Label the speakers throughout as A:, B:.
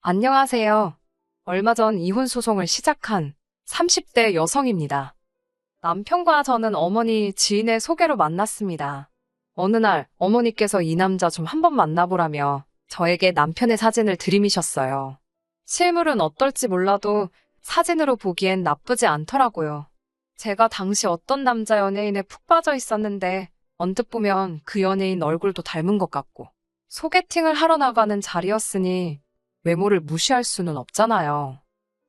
A: 안녕하세요. 얼마 전 이혼 소송을 시작한 30대 여성입니다. 남편과 저는 어머니 지인의 소개로 만났습니다. 어느 날 어머니께서 이 남자 좀 한번 만나보라며 저에게 남편의 사진을 들이미셨어요. 실물은 어떨지 몰라도 사진으로 보기엔 나쁘지 않더라고요. 제가 당시 어떤 남자 연예인에 푹 빠져 있었는데 언뜻 보면 그 연예인 얼굴도 닮은 것 같고 소개팅을 하러 나가는 자리였으니 외모를 무시할 수는 없잖아요.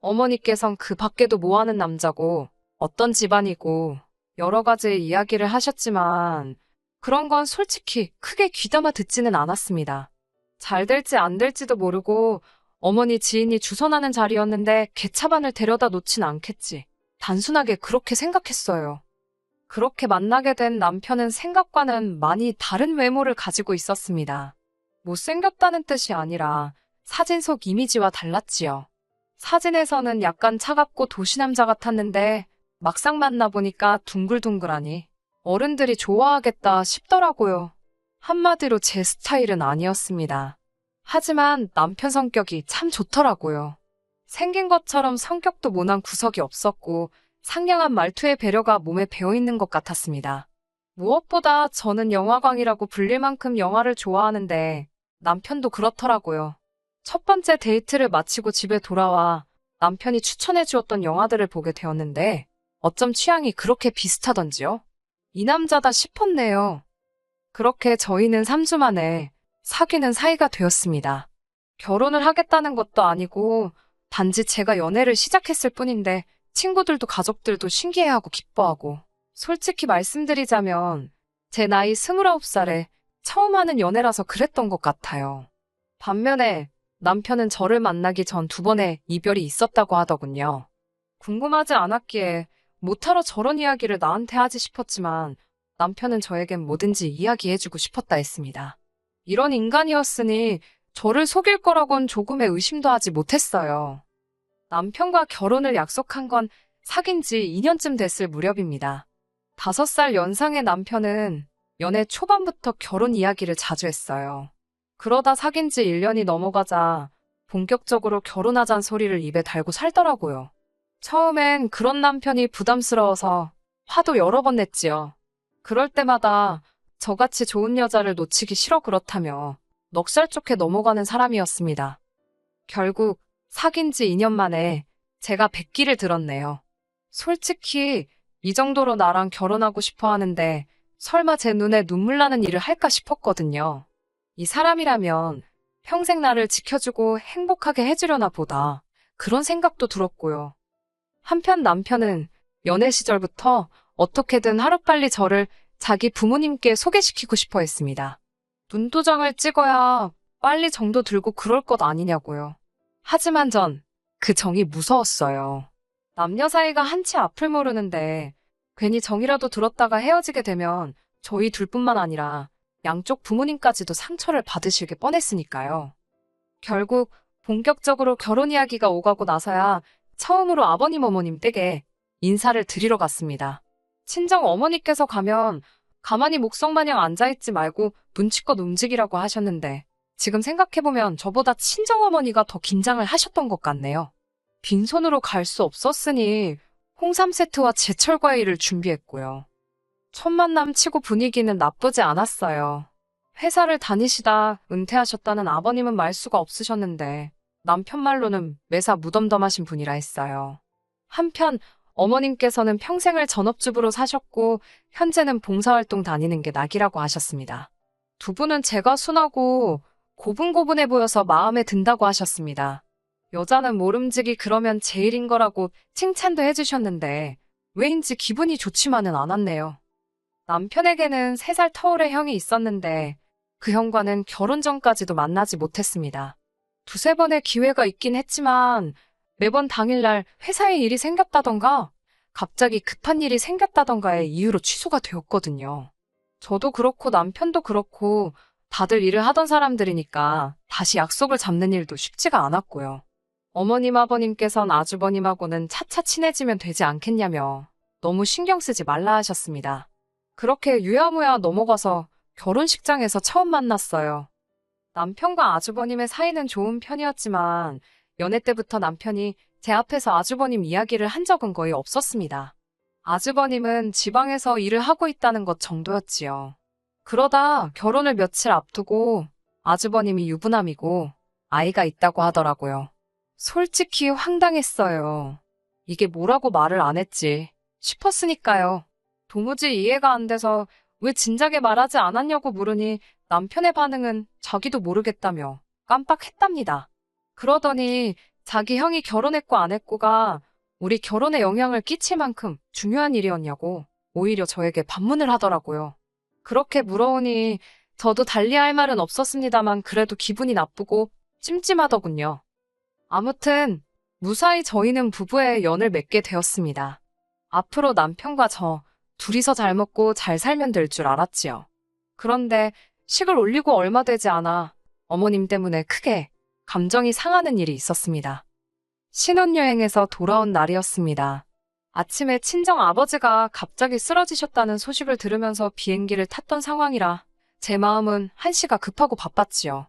A: 어머니께선 그 밖에도 뭐 하는 남자고 어떤 집안이고 여러 가지 이야기를 하셨지만 그런 건 솔직히 크게 귀담아 듣지는 않았습니다. 잘 될지 안 될지도 모르고 어머니 지인이 주선하는 자리였는데 개차반을 데려다 놓진 않겠지. 단순하게 그렇게 생각했어요. 그렇게 만나게 된 남편은 생각과는 많이 다른 외모를 가지고 있었습니다. 못생겼다는 뜻이 아니라 사진 속 이미지와 달랐지요. 사진에서는 약간 차갑고 도시남자 같았는데 막상 만나보니까 둥글둥글하니 어른들이 좋아하겠다 싶더라고요. 한마디로 제 스타일은 아니었습니다. 하지만 남편 성격이 참 좋더라고요. 생긴 것처럼 성격도 모난 구석이 없었고 상냥한 말투의 배려가 몸에 배어있는 것 같았습니다. 무엇보다 저는 영화광이라고 불릴 만큼 영화를 좋아하는데 남편도 그렇더라고요. 첫 번째 데이트를 마치고 집에 돌아와 남편이 추천해 주었던 영화들을 보게 되었는데 어쩜 취향이 그렇게 비슷하던지요? 이 남자다 싶었네요. 그렇게 저희는 3주 만에 사귀는 사이가 되었습니다. 결혼을 하겠다는 것도 아니고 단지 제가 연애를 시작했을 뿐인데 친구들도 가족들도 신기해하고 기뻐하고 솔직히 말씀드리자면 제 나이 29살에 처음 하는 연애라서 그랬던 것 같아요. 반면에 남편은 저를 만나기 전 2번의 이별이 있었다고 하더군요. 궁금하지 않았기에 못하러 저런 이야기를 나한테 하지 싶었지만 남편은 저에겐 뭐든지 이야기해주고 싶었다 했습니다. 이런 인간이었으니 저를 속일 거라곤 조금의 의심도 하지 못했어요. 남편과 결혼을 약속한 건 사귄 지 2년쯤 됐을 무렵입니다. 5살 연상의 남편은 연애 초반부터 결혼 이야기를 자주 했어요. 그러다 사귄 지 1년이 넘어가자 본격적으로 결혼하자는 소리를 입에 달고 살더라고요. 처음엔 그런 남편이 부담스러워서 화도 여러 번 냈지요. 그럴 때마다 저같이 좋은 여자를 놓치기 싫어 그렇다며 넉살 좋게 넘어가는 사람이었습니다. 결국 사귄 지 2년 만에 제가 백기를 들었네요. 솔직히 이 정도로 나랑 결혼하고 싶어 하는데 설마 제 눈에 눈물 나는 일을 할까 싶었거든요. 이 사람이라면 평생 나를 지켜주고 행복하게 해주려나 보다. 그런 생각도 들었고요. 한편 남편은 연애 시절부터 어떻게든 하루빨리 저를 자기 부모님께 소개시키고 싶어 했습니다. 눈도장을 찍어야 빨리 정도 들고 그럴 것 아니냐고요. 하지만 전 그 정이 무서웠어요. 남녀 사이가 한치 앞을 모르는데 괜히 정이라도 들었다가 헤어지게 되면 저희 둘뿐만 아니라 양쪽 부모님까지도 상처를 받으실 게 뻔했으니까요. 결국 본격적으로 결혼 이야기가 오가고 나서야 처음으로 아버님 어머님 댁에 인사를 드리러 갔습니다. 친정 어머니께서 가면 가만히 목성마냥 앉아있지 말고 눈치껏 움직이라고 하셨는데 지금 생각해보면 저보다 친정어머니가 더 긴장을 하셨던 것 같네요. 빈손으로 갈 수 없었으니 홍삼 세트와 제철 과일을 준비했고요. 첫 만남 치고 분위기는 나쁘지 않았어요. 회사를 다니시다 은퇴하셨다는 아버님은 말수가 없으셨는데 남편 말로는 매사 무덤덤하신 분이라 했어요. 한편 어머님께서는 평생을 전업주부로 사셨고 현재는 봉사활동 다니는 게 낙이라고 하셨습니다. 두 분은 제가 순하고 고분고분해 보여서 마음에 든다고 하셨습니다. 여자는 모름지기 그러면 제일인 거라고 칭찬도 해주셨는데 왜인지 기분이 좋지만은 않았네요. 남편에게는 3살 터울의 형이 있었는데 그 형과는 결혼 전까지도 만나지 못했습니다. 2~3번의 기회가 있긴 했지만 매번 당일날 회사에 일이 생겼다던가 갑자기 급한 일이 생겼다던가의 이유로 취소가 되었거든요. 저도 그렇고 남편도 그렇고 다들 일을 하던 사람들이니까 다시 약속을 잡는 일도 쉽지가 않았고요. 어머님 아버님께선 아주버님하고는 차차 친해지면 되지 않겠냐며 너무 신경 쓰지 말라 하셨습니다. 그렇게 유야무야 넘어가서 결혼식장에서 처음 만났어요. 남편과 아주버님의 사이는 좋은 편이었지만 연애 때부터 남편이 제 앞에서 아주버님 이야기를 한 적은 거의 없었습니다. 아주버님은 지방에서 일을 하고 있다는 것 정도였지요. 그러다 결혼을 며칠 앞두고 아주버님이 유부남이고 아이가 있다고 하더라고요. 솔직히 황당했어요. 이게 뭐라고 말을 안 했지 싶었으니까요. 도무지 이해가 안 돼서 왜 진작에 말하지 않았냐고 물으니 남편의 반응은 자기도 모르겠다며 깜빡했답니다. 그러더니 자기 형이 결혼했고 안 했고가 우리 결혼에 영향을 끼칠 만큼 중요한 일이었냐고 오히려 저에게 반문을 하더라고요. 그렇게 물어오니 저도 달리할 말은 없었습니다만 그래도 기분이 나쁘고 찜찜하더군요. 아무튼 무사히 저희는 부부의 연을 맺게 되었습니다. 앞으로 남편과 저 둘이서 잘 먹고 잘 살면 될 줄 알았지요. 그런데 식을 올리고 얼마 되지 않아 어머님 때문에 크게 감정이 상하는 일이 있었습니다. 신혼여행에서 돌아온 날이었습니다. 아침에 친정 아버지가 갑자기 쓰러지셨다는 소식을 들으면서 비행기를 탔던 상황이라 제 마음은 한시가 급하고 바빴지요.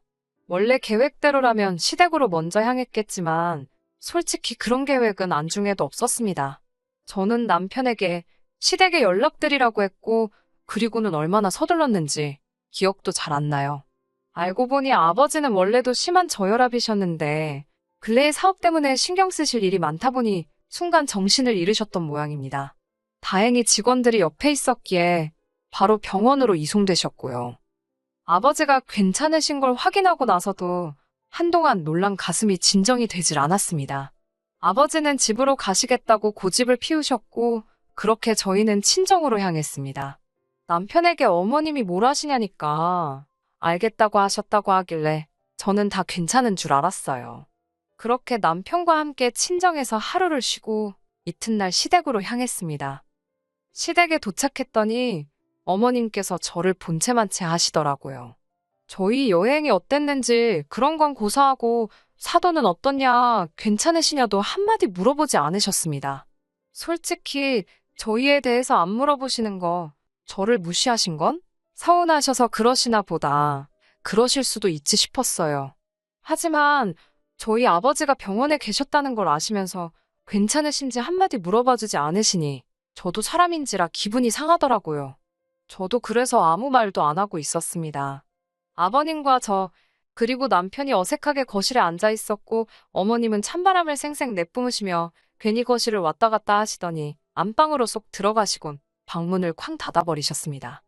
A: 원래 계획대로라면 시댁으로 먼저 향했겠지만 솔직히 그런 계획은 안중에도 없었습니다. 저는 남편에게 시댁에 연락드리라고 했고 그리고는 얼마나 서둘렀는지 기억도 잘 안 나요. 알고 보니 아버지는 원래도 심한 저혈압이셨는데 근래의 사업 때문에 신경 쓰실 일이 많다 보니 순간 정신을 잃으셨던 모양입니다. 다행히 직원들이 옆에 있었기에 바로 병원으로 이송되셨고요. 아버지가 괜찮으신 걸 확인하고 나서도 한동안 놀란 가슴이 진정이 되질 않았습니다. 아버지는 집으로 가시겠다고 고집을 피우셨고 그렇게 저희는 친정으로 향했습니다. 남편에게 어머님이 뭘 하시냐니까 알겠다고 하셨다고 하길래 저는 다 괜찮은 줄 알았어요. 그렇게 남편과 함께 친정에서 하루를 쉬고 이튿날 시댁으로 향했습니다. 시댁에 도착했더니 어머님께서 저를 본체만 채 하시더라고요. 저희 여행이 어땠는지 그런 건 고사하고 사도는 어떻냐, 괜찮으시냐도 한마디 물어보지 않으셨습니다. 솔직히 저희에 대해서 안 물어보시는 거 저를 무시하신 건 서운하셔서 그러시나 보다. 그러실 수도 있지 싶었어요. 하지만 저희 아버지가 병원에 계셨다는 걸 아시면서 괜찮으신지 한마디 물어봐주지 않으시니 저도 사람인지라 기분이 상하더라고요. 저도 그래서 아무 말도 안 하고 있었습니다. 아버님과 저, 그리고 남편이 어색하게 거실에 앉아 있었고 어머님은 찬바람을 쌩쌩 내뿜으시며 괜히 거실을 왔다 갔다 하시더니 안방으로 쏙 들어가시곤 방문을 쾅 닫아버리셨습니다.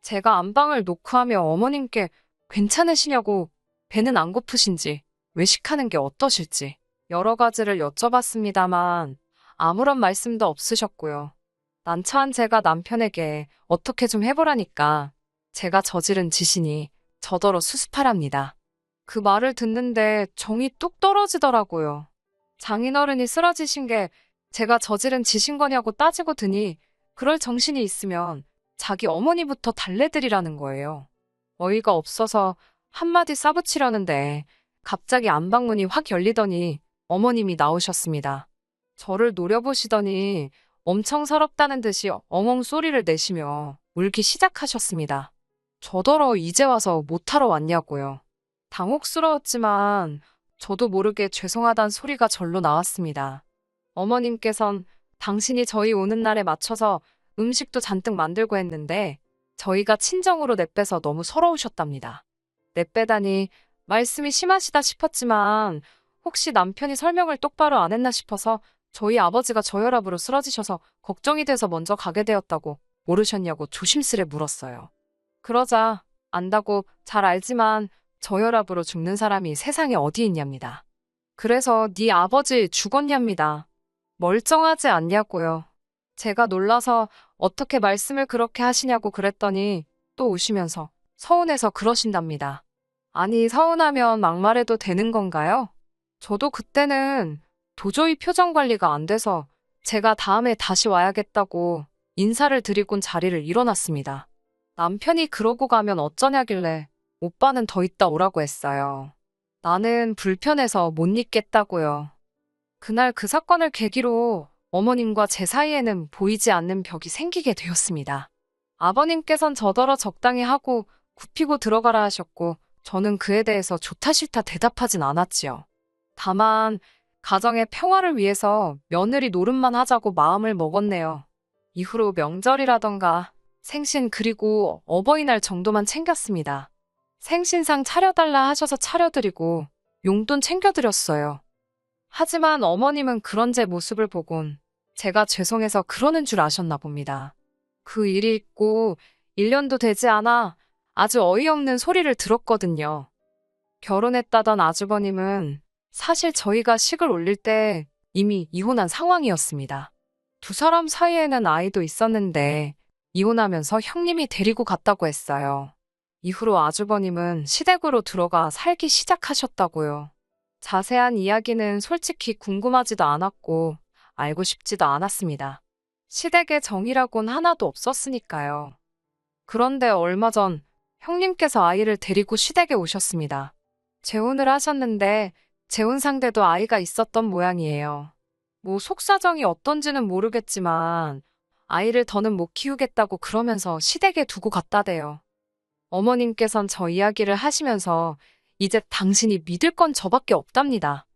A: 제가 안방을 노크하며 어머님께 괜찮으시냐고 배는 안 고프신지 외식하는 게 어떠실지 여러 가지를 여쭤봤습니다만 아무런 말씀도 없으셨고요. 난처한 제가 남편에게 어떻게 좀 해보라니까 제가 저지른 짓이니 저더러 수습하랍니다. 그 말을 듣는데 정이 뚝 떨어지더라고요. 장인어른이 쓰러지신 게 제가 저지른 짓인 거냐고 따지고 드니 그럴 정신이 있으면 자기 어머니부터 달래드리라는 거예요. 어이가 없어서 한마디 싸붙이려는데 갑자기 안방문이 확 열리더니 어머님이 나오셨습니다. 저를 노려보시더니 엄청 서럽다는 듯이 엉엉 소리를 내시며 울기 시작하셨습니다. 저더러 이제 와서 못하러 왔냐고요. 당혹스러웠지만 저도 모르게 죄송하단 소리가 절로 나왔습니다. 어머님께선 당신이 저희 오는 날에 맞춰서 음식도 잔뜩 만들고 했는데 저희가 친정으로 내빼서 너무 서러우셨답니다. 내빼다니 말씀이 심하시다 싶었지만 혹시 남편이 설명을 똑바로 안 했나 싶어서 저희 아버지가 저혈압으로 쓰러지셔서 걱정이 돼서 먼저 가게 되었다고 모르셨냐고 조심스레 물었어요. 그러자 안다고 잘 알지만 저혈압으로 죽는 사람이 세상에 어디 있냐입니다. 그래서 네 아버지 죽었냐입니다. 멀쩡하지 않냐고요. 제가 놀라서 어떻게 말씀을 그렇게 하시냐고 그랬더니 또 우시면서 서운해서 그러신답니다. 아니 서운하면 막말해도 되는 건가요? 저도 그때는 도저히 표정 관리가 안 돼서 제가 다음에 다시 와야겠다고 인사를 드리곤 자리를 일어났습니다. 남편이 그러고 가면 어쩌냐길래 오빠는 더 있다 오라고 했어요. 나는 불편해서 못 있겠다고요. 그날 그 사건을 계기로 어머님과 제 사이에는 보이지 않는 벽이 생기게 되었습니다. 아버님께선 저더러 적당히 하고 굽히고 들어가라 하셨고 저는 그에 대해서 좋다 싫다 대답하진 않았지요. 다만 가정의 평화를 위해서 며느리 노릇만 하자고 마음을 먹었네요. 이후로 명절이라던가 생신 그리고 어버이날 정도만 챙겼습니다. 생신상 차려달라 하셔서 차려드리고 용돈 챙겨드렸어요. 하지만 어머님은 그런 제 모습을 보곤 제가 죄송해서 그러는 줄 아셨나 봅니다. 그 일이 있고 1년도 되지 않아 아주 어이없는 소리를 들었거든요. 결혼했다던 아주버님은 사실 저희가 식을 올릴 때 이미 이혼한 상황이었습니다. 두 사람 사이에는 아이도 있었는데 이혼하면서 형님이 데리고 갔다고 했어요. 이후로 아주버님은 시댁으로 들어가 살기 시작하셨다고요. 자세한 이야기는 솔직히 궁금하지도 않았고 알고 싶지도 않았습니다. 시댁에 정이라곤 하나도 없었으니까요. 그런데 얼마 전 형님께서 아이를 데리고 시댁에 오셨습니다. 재혼을 하셨는데 재혼 상대도 아이가 있었던 모양이에요. 뭐 속사정이 어떤지는 모르겠지만 아이를 더는 못 키우겠다고 그러면서 시댁에 두고 갔다대요. 어머님께선 저 이야기를 하시면서 이제 당신이 믿을 건 저밖에 없답니다.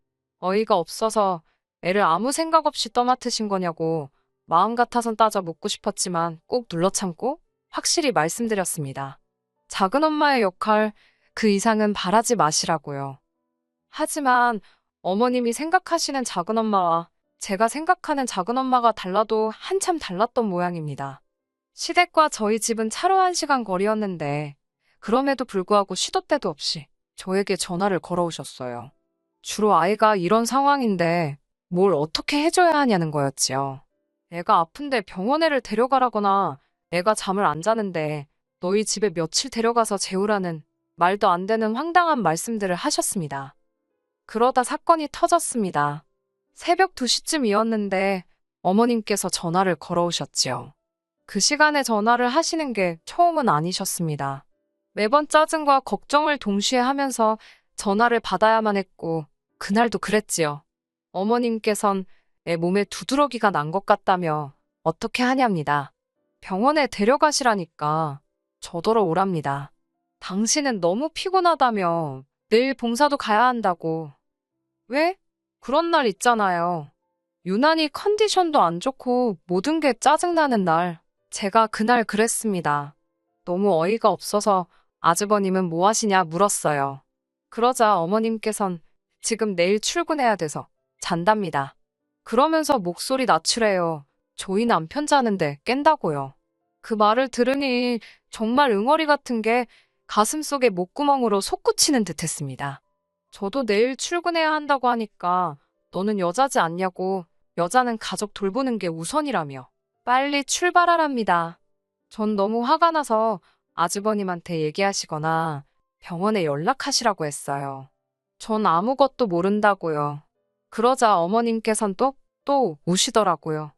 A: 어이가 없어서 애를 아무 생각 없이 떠맡으신 거냐고 마음 같아선 따져 묻고 싶었지만 꼭 눌러 참고 확실히 말씀드렸습니다. 작은 엄마의 역할 그 이상은 바라지 마시라고요. 하지만 어머님이 생각하시는 작은 엄마와 제가 생각하는 작은 엄마가 달라도 한참 달랐던 모양입니다. 시댁과 저희 집은 차로 1시간 거리였는데 그럼에도 불구하고 시도 때도 없이 저에게 전화를 걸어오셨어요. 주로 아이가 이런 상황인데 뭘 어떻게 해줘야 하냐는 거였지요. 애가 아픈데 병원에를 데려가라거나 애가 잠을 안 자는데 너희 집에 며칠 데려가서 재우라는 말도 안 되는 황당한 말씀들을 하셨습니다. 그러다 사건이 터졌습니다. 새벽 2시쯤이었는데 어머님께서 전화를 걸어오셨지요. 그 시간에 전화를 하시는 게 처음은 아니셨습니다. 매번 짜증과 걱정을 동시에 하면서 전화를 받아야만 했고 그날도 그랬지요. 어머님께선 애 몸에 두드러기가 난 것 같다며 어떻게 하냐입니다. 병원에 데려가시라니까 저더러 오랍니다. 당신은 너무 피곤하다며 내일 봉사도 가야 한다고. 왜? 그런 날 있잖아요. 유난히 컨디션도 안 좋고 모든 게 짜증나는 날. 제가 그날 그랬습니다. 너무 어이가 없어서 아주버님은 뭐 하시냐 물었어요. 그러자 어머님께선 지금 내일 출근해야 돼서 잔답니다. 그러면서 목소리 낮추래요. 저희 남편 자는데 깬다고요. 그 말을 들으니 정말 응어리 같은 게 가슴속에 목구멍으로 솟구치는 듯 했습니다. 저도 내일 출근해야 한다고 하니까 너는 여자지 않냐고 여자는 가족 돌보는 게 우선이라며 빨리 출발하랍니다. 전 너무 화가 나서 아주버님한테 얘기하시거나 병원에 연락하시라고 했어요. 전 아무것도 모른다고요. 그러자 어머님께선 또 우시더라고요.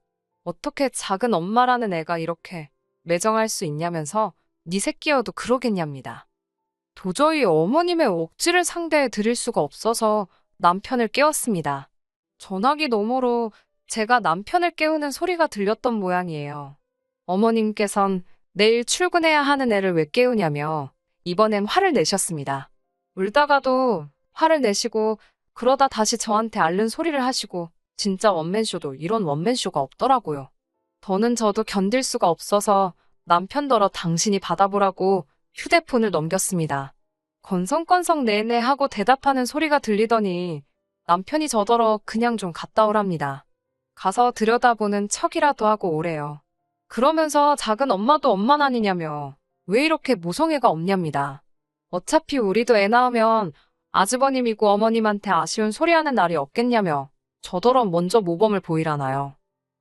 A: 어떻게 작은 엄마라는 애가 이렇게 매정할 수 있냐면서 네 새끼여도 그러겠냐입니다. 도저히 어머님의 억지를 상대해 드릴 수가 없어서 남편을 깨웠습니다. 전화기 너머로 제가 남편을 깨우는 소리가 들렸던 모양이에요. 어머님께선 내일 출근해야 하는 애를 왜 깨우냐며 이번엔 화를 내셨습니다. 울다가도 화를 내시고 그러다 다시 저한테 앓는 소리를 하시고 진짜 원맨쇼도 이런 원맨쇼가 없더라고요. 더는 저도 견딜 수가 없어서 남편더러 당신이 받아보라고 휴대폰을 넘겼습니다. 건성건성 네네 하고 대답하는 소리가 들리더니 남편이 저더러 그냥 좀 갔다 오랍니다. 가서 들여다보는 척이라도 하고 오래요. 그러면서 작은 엄마도 엄만 아니냐며 왜 이렇게 모성애가 없냐입니다. 어차피 우리도 애 낳으면 아주버님이고 어머님한테 아쉬운 소리하는 날이 없겠냐며 저더러 먼저 모범을 보이라나요.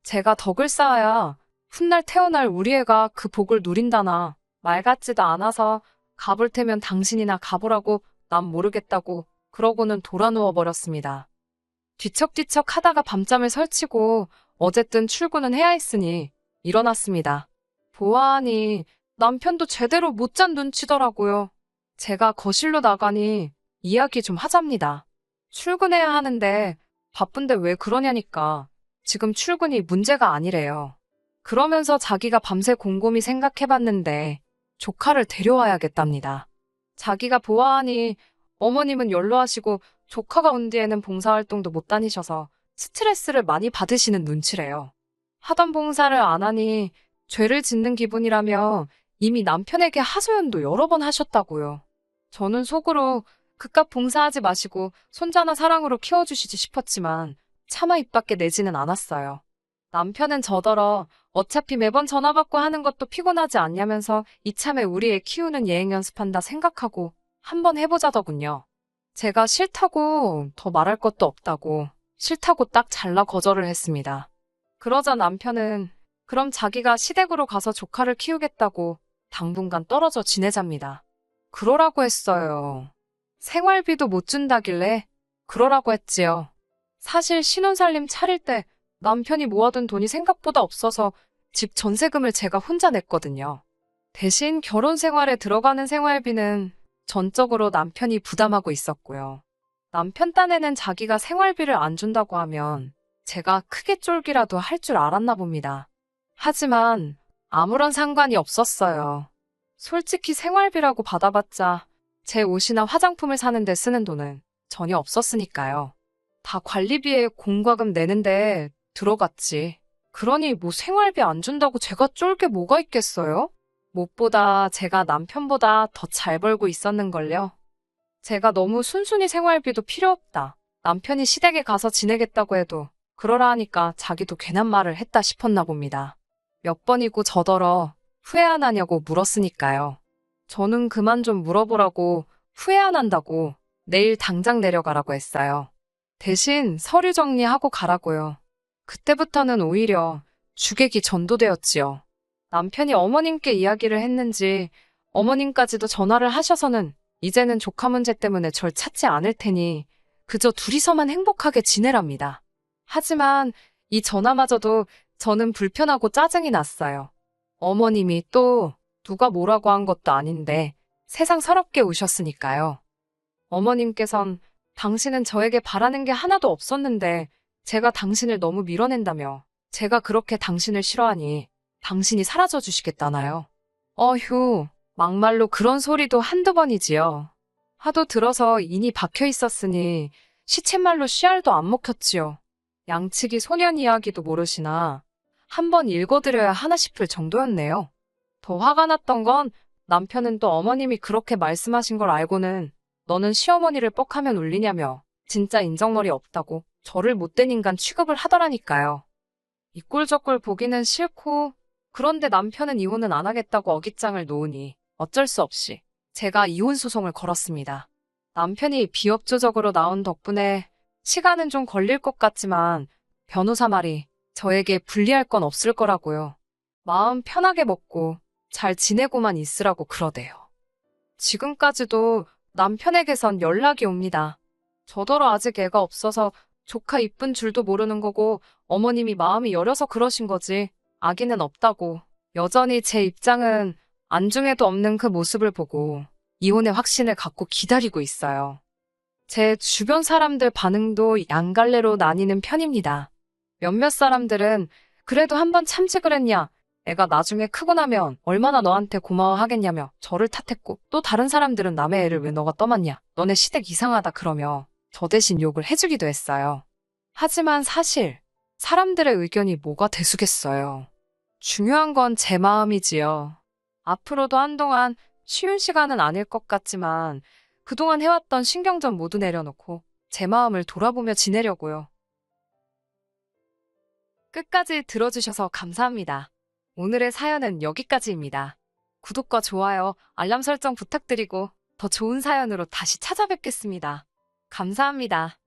A: 제가 덕을 쌓아야 훗날 태어날 우리 애가 그 복을 누린다나 말 같지도 않아서 가볼 테면 당신이나 가보라고 난 모르겠다고 그러고는 돌아 누워버렸습니다. 뒤척뒤척 하다가 밤잠을 설치고 어쨌든 출근은 해야 했으니 일어났습니다. 보아하니 남편도 제대로 못 잔 눈치더라고요. 제가 거실로 나가니 이야기 좀 하잡니다. 출근해야 하는데 바쁜데 왜 그러냐니까 지금 출근이 문제가 아니래요. 그러면서 자기가 밤새 곰곰이 생각해봤는데 조카를 데려와야겠답니다. 자기가 보아하니 어머님은 연로하시고 조카가 온 뒤에는 봉사활동도 못 다니셔서 스트레스를 많이 받으시는 눈치래요. 하던 봉사를 안 하니 죄를 짓는 기분이라며 이미 남편에게 하소연도 여러 번 하셨다고요. 저는 속으로 그깟 봉사하지 마시고 손자나 사랑으로 키워주시지 싶었지만 차마 입 밖에 내지는 않았어요. 남편은 저더러 어차피 매번 전화 받고 하는 것도 피곤하지 않냐면서 이참에 우리 애 키우는 예행 연습한다 생각하고 한번 해보자더군요. 제가 싫다고 더 말할 것도 없다고 싫다고 딱 잘라 거절을 했습니다. 그러자 남편은 그럼 자기가 시댁으로 가서 조카를 키우겠다고 당분간 떨어져 지내잡니다. 그러라고 했어요. 생활비도 못 준다길래 그러라고 했지요. 사실 신혼살림 차릴 때 남편이 모아둔 돈이 생각보다 없어서 집 전세금을 제가 혼자 냈거든요. 대신 결혼 생활에 들어가는 생활비는 전적으로 남편이 부담하고 있었고요. 남편 딴에는 자기가 생활비를 안 준다고 하면 제가 크게 쫄기라도 할 줄 알았나 봅니다. 하지만 아무런 상관이 없었어요. 솔직히 생활비라고 받아봤자 제 옷이나 화장품을 사는데 쓰는 돈은 전혀 없었으니까요. 다 관리비에 공과금 내는데 들어갔지. 그러니 뭐 생활비 안 준다고 제가 쫄 게 뭐가 있겠어요? 무엇보다 제가 남편보다 더 잘 벌고 있었는걸요. 제가 너무 순순히 생활비도 필요 없다. 남편이 시댁에 가서 지내겠다고 해도 그러라 하니까 자기도 괜한 말을 했다 싶었나 봅니다. 몇 번이고 저더러 후회 안 하냐고 물었으니까요. 저는 그만 좀 물어보라고 후회 안 한다고 내일 당장 내려가라고 했어요. 대신 서류 정리하고 가라고요. 그때부터는 오히려 주객이 전도되었지요. 남편이 어머님께 이야기를 했는지 어머님까지도 전화를 하셔서는 이제는 조카 문제 때문에 절 찾지 않을 테니 그저 둘이서만 행복하게 지내랍니다. 하지만 이 전화마저도 저는 불편하고 짜증이 났어요. 어머님이 또 누가 뭐라고 한 것도 아닌데 세상 서럽게 우셨으니까요. 어머님께선 당신은 저에게 바라는 게 하나도 없었는데 제가 당신을 너무 밀어낸다며 제가 그렇게 당신을 싫어하니 당신이 사라져 주시겠다나요? 어휴, 막말로 그런 소리도 한두 번이지요. 하도 들어서 인이 박혀 있었으니 시쳇말로 씨알도 안 먹혔지요. 양치기 소년 이야기도 모르시나 한번 읽어드려야 하나 싶을 정도였네요. 더 화가 났던 건 남편은 또 어머님이 그렇게 말씀하신 걸 알고는 너는 시어머니를 뻑하면 울리냐며 진짜 인정머리 없다고 저를 못된 인간 취급을 하더라니까요. 이 꼴 저 꼴 보기는 싫고 그런데 남편은 이혼은 안 하겠다고 어깃장을 놓으니 어쩔 수 없이 제가 이혼 소송을 걸었습니다. 남편이 비협조적으로 나온 덕분에 시간은 좀 걸릴 것 같지만 변호사 말이 저에게 불리할 건 없을 거라고요. 마음 편하게 먹고 잘 지내고만 있으라고 그러대요. 지금까지도 남편에게선 연락이 옵니다. 저더러 아직 애가 없어서 조카 이쁜 줄도 모르는 거고 어머님이 마음이 여려서 그러신 거지 아기는 없다고 여전히 제 입장은 안중에도 없는 그 모습을 보고 이혼의 확신을 갖고 기다리고 있어요. 제 주변 사람들 반응도 양갈래로 나뉘는 편입니다. 몇몇 사람들은 그래도 한번 참지 그랬냐, 애가 나중에 크고 나면 얼마나 너한테 고마워하겠냐며 저를 탓했고 또 다른 사람들은 남의 애를 왜 너가 떠맡냐, 너네 시댁 이상하다 그러며 저 대신 욕을 해주기도 했어요. 하지만 사실 사람들의 의견이 뭐가 대수겠어요. 중요한 건 제 마음이지요. 앞으로도 한동안 쉬운 시간은 아닐 것 같지만 그동안 해왔던 신경전 모두 내려놓고 제 마음을 돌아보며 지내려고요. 끝까지 들어주셔서 감사합니다. 오늘의 사연은 여기까지입니다. 구독과 좋아요, 알람 설정 부탁드리고 더 좋은 사연으로 다시 찾아뵙겠습니다. 감사합니다.